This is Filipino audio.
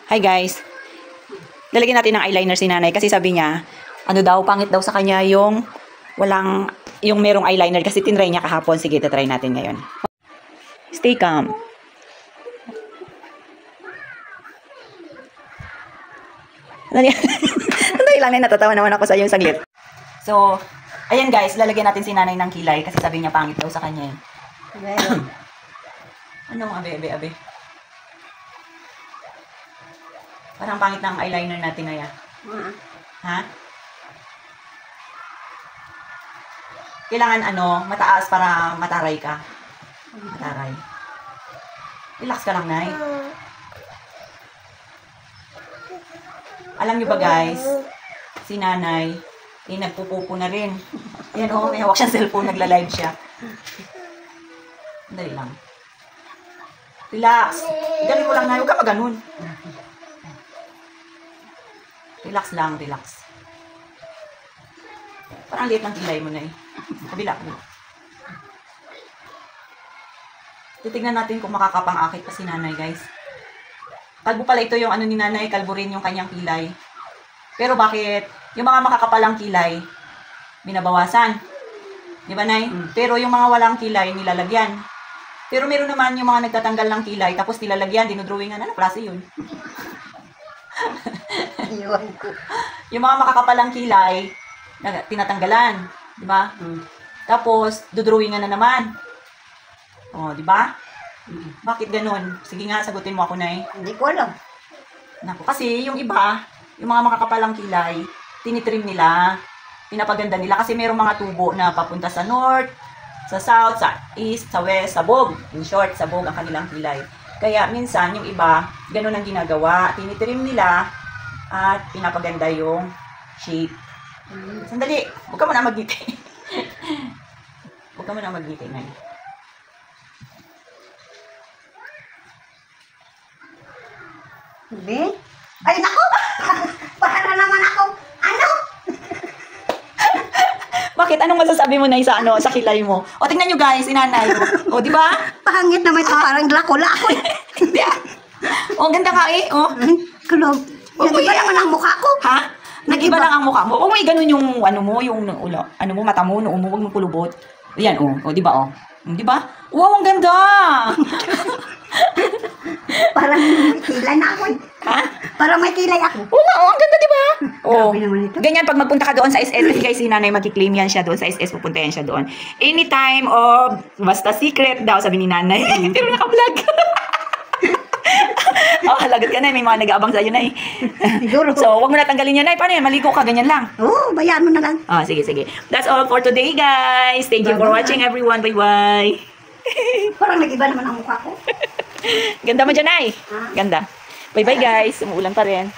Hi guys. Lalagyan natin ng eyeliner si nanay kasi sabi niya, ano daw, pangit daw sa kanya yung yung merong eyeliner kasi tinry niya kahapon. Sige, try natin ngayon. Stay calm. Sandali lang, natatawa naman ako sa yung saglit. So, ayan guys, lalagyan natin si nanay ng kilay kasi sabi niya pangit daw sa kanya. Anong abe? Parang pangit ng eyeliner natin ngayon. Ha? Kailangan mataas para mataray ka. Mataray. Relax ka lang, Nay. Alam niyo ba guys, si nanay, nagpupupo na rin. Ayan may hawak siyang cellphone, nagla-live siya. Dali lang. Relax. Galing mo lang, Nay. Huwag ka maganon. Relax lang, relax. Parang liit ng kilay mo na Kabila. Titignan natin kung makakapang-akit pa si nanay, guys. Kalbo pala ito yung ni nanay, kalbo rin yung kanyang kilay. Pero bakit? Yung mga makakapalang kilay, binabawasan. Di ba, Nay? Pero yung mga walang kilay, nilalagyan. Pero meron naman yung mga nagtatanggal ng kilay, tapos nilalagyan, dinodrawingan. Ano klase yun? Yung mga makakapalang kilay, tinatanggalan, di ba? Tapos dodrawingan na naman. Oh, di ba? Bakit ganun? Sige nga, sagutin mo ako, Nay. Hindi ko alam. Naku, kasi yung iba, yung mga makakapalang kilay, tinitrim nila, pinapaganda nila kasi mayroong mga tubo na papunta sa north, sa south, sa east, sa west, sabog. In short, sabog ang kanilang kilay. Kaya minsan yung iba, ganun ang ginagawa. Tinitrim nila at pinapaganda yung shape. Sandali, huwag ka muna mag-ngiti. Huwag ka muna mag-ngiti, Nay. Hindi? Ay, naku! Para naman ako, Bakit? Anong masasabi mo, Nay, sa sa kilay mo? O, tingnan nyo guys, inanay. O, di ba? Pangit naman ito, parang lako-lako. Hindi. O, ganda ka O. Kulog. Nag-iba naman ang mukha ko. Ha? Nag-iba lang ang mukha mo. O, may ganun yung yung mata mo, noo mo, wag mong kulubot. Ayan, o, di ba, Di ba? Wow, ang ganda! Parang may kilay na ako. Ha? Parang may kilay ako. Oo, ang ganda, di ba? Grabe naman ito. Ganyan, pag magpunta ka doon sa SS, kasi guys, si nanay magkiklaim yan siya doon sa SS, pupunta yan siya doon. Anytime of, basta secret daw, sabi ni nanay. Pero naka-vlog. Halagat ka, Nay. May mga nag-aabang sa'yo, Nay. Siguro. So, wag mo na tanggalin yan, Nay. Paano yan? Maligo ka, ganyan lang. Oo, bayaan mo na lang. Sige. That's all for today, guys. Thank you for watching, everyone. Bye-bye. Parang nag-iba naman ang mukha ko. Ganda mo dyan, Nay. Ganda. Bye-bye, guys. Umuulan pa rin.